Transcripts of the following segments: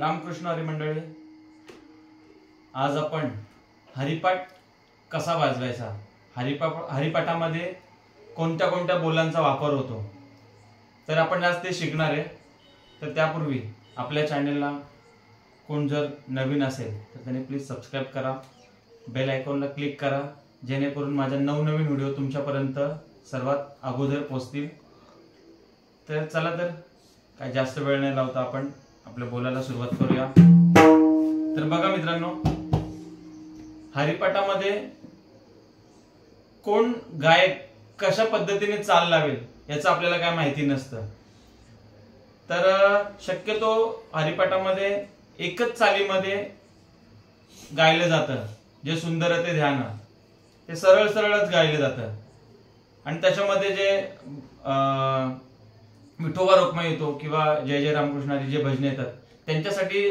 रामकृष्ण हरी मंडळी, आज आपण हरिपाठ कसा वाजवायचा, हरिपाठामध्ये कोणत्या कोणत्या बोलांचा वापर होतो तर आपण आज ते शिकणार आहे। तर त्यापूर्वी आपल्या चॅनलला कोण जर नवीन असेल तर त्यांनी प्लीज सबस्क्राइब करा, बेल आयकॉनला क्लिक करा, जेणेकरून माझ्या नवनवीन व्हिडिओ तुमच्यापर्यंत सर्वात अगोदर पोहोचतील। तर चला, तर काय जास्त वेळ न लावता आपण आपल्या बोलायला सुरुवात करूया। तर बघा मित्रांनो, हरिपाठामध्ये कोण गायक कशा पद्धतीने चाल लावेल याचं आपल्याला काय माहिती नसतं। तर शक्यतो हरिपाठामध्ये एकच चालीमध्ये गायलं जातं, जे सुंदर ते ध्यान, ते सरळ सरळच गायलं जातं। आणि त्याच्यामध्ये जे विठोबा रुक्माई येतो किंवा जय जय रामकृष्णाची जे भजने येतात त्यांच्यासाठी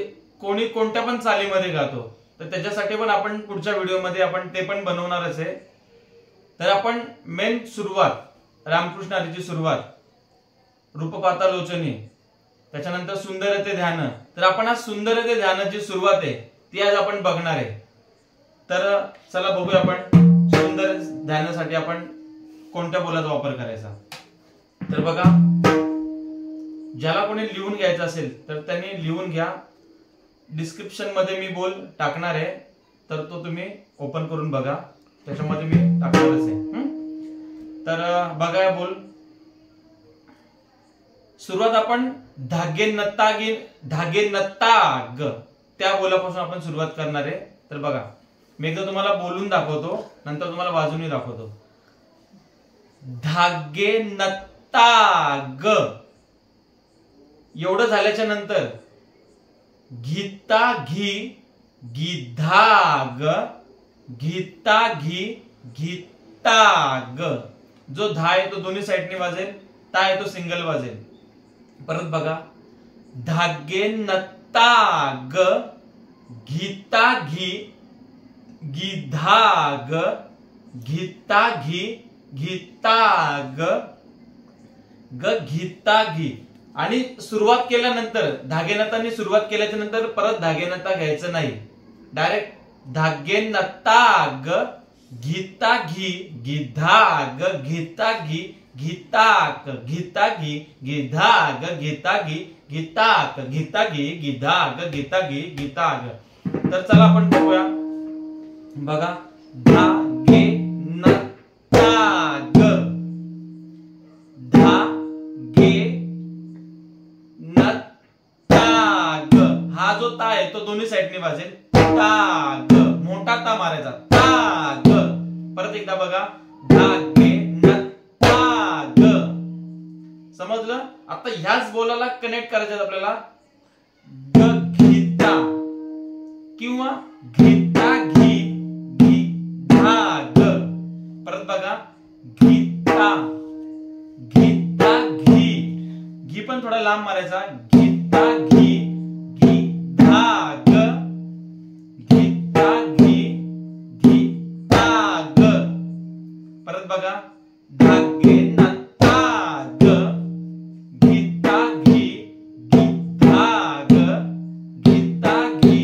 कोणी कोणत्या पण चालीमध्ये गातो, तर त्याच्यासाठी पण आपण पुढच्या व्हिडिओमध्ये आपण ते पण बनवणारच आहे। तर आपण मेन सुरुवात रामकृष्ण हरीची सुरुवात रूपपाता लोचनी, त्याच्यानंतर सुंदर ते ध्यान। तर आपण आज सुंदर ते ध्यानाची सुरुवात आहे ती आज आपण बघणार आहे। तर चला बघूया आपण सुंदर ध्यानासाठी आपण कोणत्या बोलाचा वापर करायचा। तर बघा, ज्याला कोणी लिहून घ्यायचं असेल तर त्यांनी लिहून घ्या, डिस्क्रिप्शन मध्ये मी बोल टाकणार आहे, तर तो तुम्ही ओपन करून बघा, त्याच्यामध्ये मी टाकणारच आहे। तर बघा बोल, सुरुवात आपण धागे नत्ताग त्या बोलापासून आपण सुरुवात करणार आहे। तर बघा, मी एकदा तुम्हाला बोलून दाखवतो, नंतर तुम्हाला वाजूनही दाखवतो। धागे नत्ताग एवढं झाल्याच्या नंतर घिता घी गिधाग, घिता घी घिताग। जो धा आहे तो दोन्ही साइडने वाजेल, ता आहे तो सिंगल वाजेल। परत बघा, धागे नत्ताग घिता घी गिधाग, घिता घी घिताग, घिता घी। आणि सुरुवात केल्यानंतर धागेनतांनी सुरुवात केल्याच्या नंतर परत धागेनता घ्यायचं नाही, डायरेक्ट धागेनताग घिता घी गिधाग, घिता घी घिताक, घिता घी गिधाग, घिता घी घिताक, घिता घी गिधाग, घिता घी घिताग। तर चला आपण बघूया। बघा, धागे नत्ताग, धागे नत्ताग। हा जो ता आहे तो दोन्ही साइडने वाजेल, ताग, मोठा ता मारायचा, ताग। परत एकदा बघा, धागे नत्ताग। समजलं? आता ह्याच बोलाला कनेक्ट करायचं आपल्याला, घिता किंवा घिता घी घिधाग। परत बघा, घिता घिता घी, घी पण थोडा लांब मारायचा, घिता घी घिधाग, घिता घी घिताग। परत बघा, धागे नत्ताग घिता घी घिधाग, घिता घी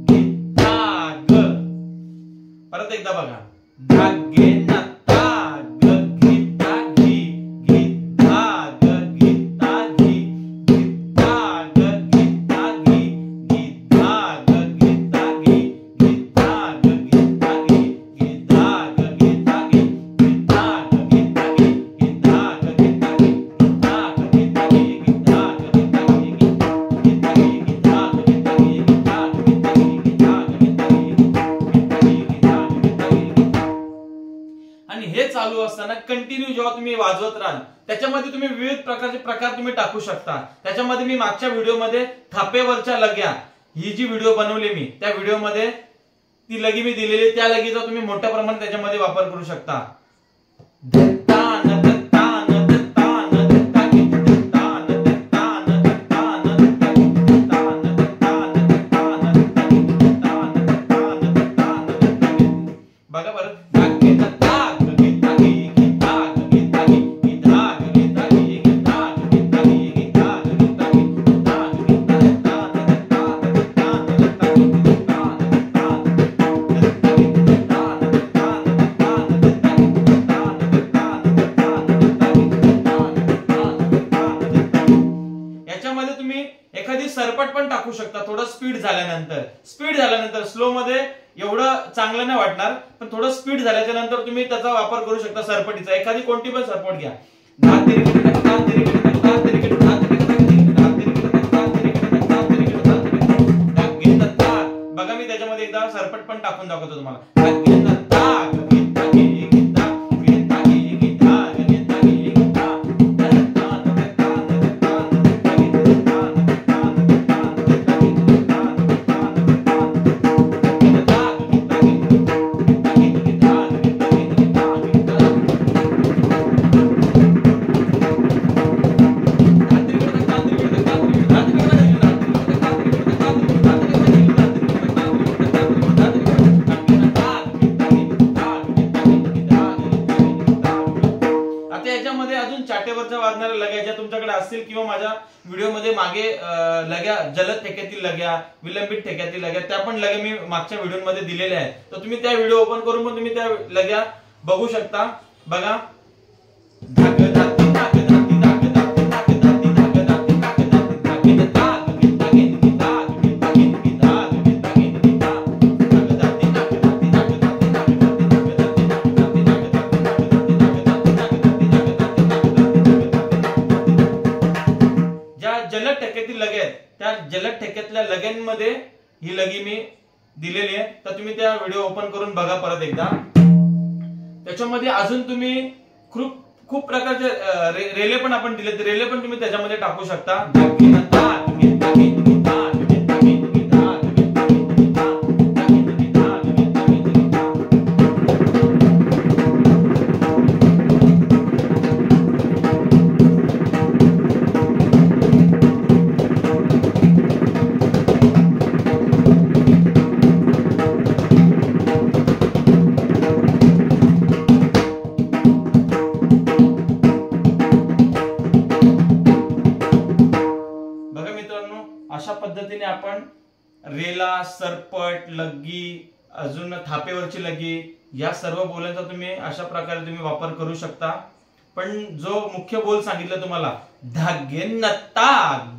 घिताग। परत एकदा बघा, धागे नत्ताग घिता घी घिधाग, घिता घी घिताग, घिता घी घिधाग, घिता घी घिताग, घिता घी घिधाग, घिता घी घिताग, घिता घी घिधाग, घिता घी घिताग, घिता घी घिधाग, घिता घी घिताग, घिता घी घिताग, घिता घी घिताग, घिता घी आणि हे चालू असताना कंटिन्यू जेव्हा तुम्ही वाजवत राहाल त्याच्यामध्ये तुम्ही विविध प्रकारचे प्रकार तुम्ही टाकू शकता। त्याच्यामध्ये मी मागच्या व्हिडिओमध्ये थापेवरच्या लग्या ही जी व्हिडिओ बनवली मी, त्या व्हिडिओमध्ये ती लगी मी दिलेली, त्या लगीचा तुम्ही मोठ्या प्रमाणात त्याच्यामध्ये वापर करू शकता। बघा परत, धागे नत्ताग घिता घी घिताग, घिता घी घिधाग, घिता घी घिताग, घिता घी घिताग, घिता घी घिताग, घिता तुम्ही एखादी सरपट पण टाकू शकता थोडं स्पीड झाल्यानंतर स्लो मध्ये एवढं चांगलं नाही वाटणार, पण थोडं स्पीड झाल्याच्या नंतर तुम्ही त्याचा वापर करू शकता सरपटीचा. एखादी कोणती पण सरपट घ्या. बघा मी त्याच्यामध्ये एकदा सरपट पण टाकून दाखवतो तुम्हाला. याच्यामध्ये अजून चाटेवरच्या वाजणाऱ्या लग्या ज्या तुमच्याकडे असतील किंवा माझ्या व्हिडिओमध्ये मागे लग्या जलद ठेक्यातील लग्या, विलंबित ठेक्यातील लग्या, त्या पण लग्या मी मागच्या व्हिडिओमध्ये दिलेल्या आहेत. तर तुम्ही त्या व्हिडिओ ओपन करून पण तुम्ही त्या लग्या बघू शकता. बघा जलद ठेक्यातील लगे आहेत त्या जलद ठेक्यातल्या लग्यांमध्ये ही लगी मी दिलेली आहे. तर तुम्ही त्या व्हिडिओ ओपन करून बघा परत एकदा. त्याच्यामध्ये अजून तुम्ही खूप प्रकारचे रेले पण आपण दिले, रेले पण तुम्ही त्याच्यामध्ये टाकू शकता. अशा पद्धतीने आपण रेला, सरपट, लग्गी, अजून थापेवरची लग्गी या सर्व बोलांचा तुम्ही अशा प्रकारे तुम्ही वापर करू शकता. पण जो मुख्य बोल सांगितलं तुम्हाला, धागे नत्ता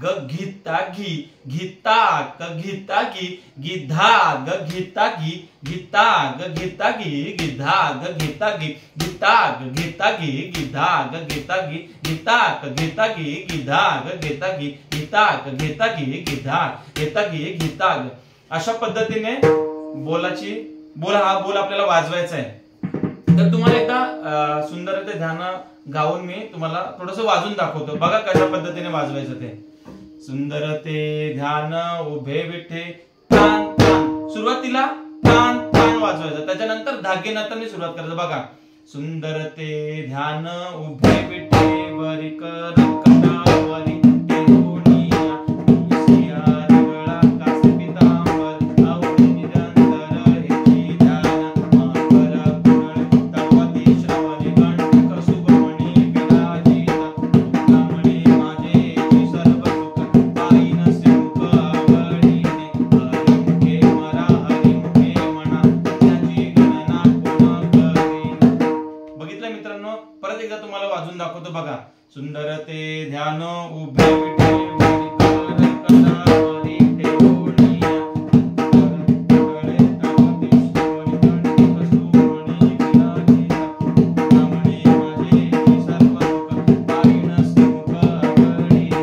ग घिता घी, घिता ग घिता घी, गिधा ग घिता घी, घिता ग घिता घी, गिधा ग घिता घी, घिता ग घिता घी, गिधा ग घिता घी, घिता ग घिता घी, गिधा ग घिता घी, घिता ग घिता घी, गिधा घेता घी, घिता ग. अशा पद्धतीने हा बोल आपल्याला वाजवायचा आहे. तर तुम्हाला एकदा सुंदर ते ध्यान गाऊन मी तुम्हाला थोडस वाजून दाखवतो. बघा कशा पद्धतीने वाजवायचं ते. सुंदर ते ध्यान उभे विठे तान तान, सुरुवातीला तान तान वाजवायचं, त्याच्यानंतर धागे नाताने सुरुवात करायचं. बघा सुंदर ते ध्यान उभे विठे वरी कर कटावरी परत एकदा तुम्हाला वाजून दाखवतो. बघा सुंदर ते ध्यान उभे विठे वरी कर कटावरी ठेवणिया, कळे तवतीश वरी गणित सुमणी विराजिता, रमणी माझे सर्व सुख पाहिणस मुख गणिन,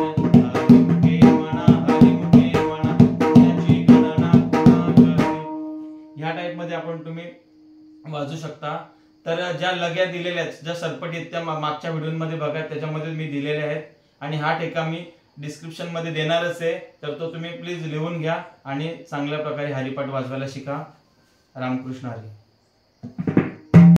हरिमुखे म्हणा त्याची गणना पुन्हा करी. या टाइप मध्ये आपण तुम्ही वाजू शकता. तर ज्या लग्या दिलेल्या आहेत, ज्या सरपटी आहेत त्या मागच्या व्हिडिओमध्ये बघा, त्याच्यामध्ये मी दिलेले आहेत. आणि हा ठेका मी डिस्क्रिप्शन मध्ये देणारच आहे, तर तो तुम्ही प्लीज लिहून घ्या आणि चांगल्या प्रकारे हरिपाठ वाजवायला शिका. रामकृष्ण हरी.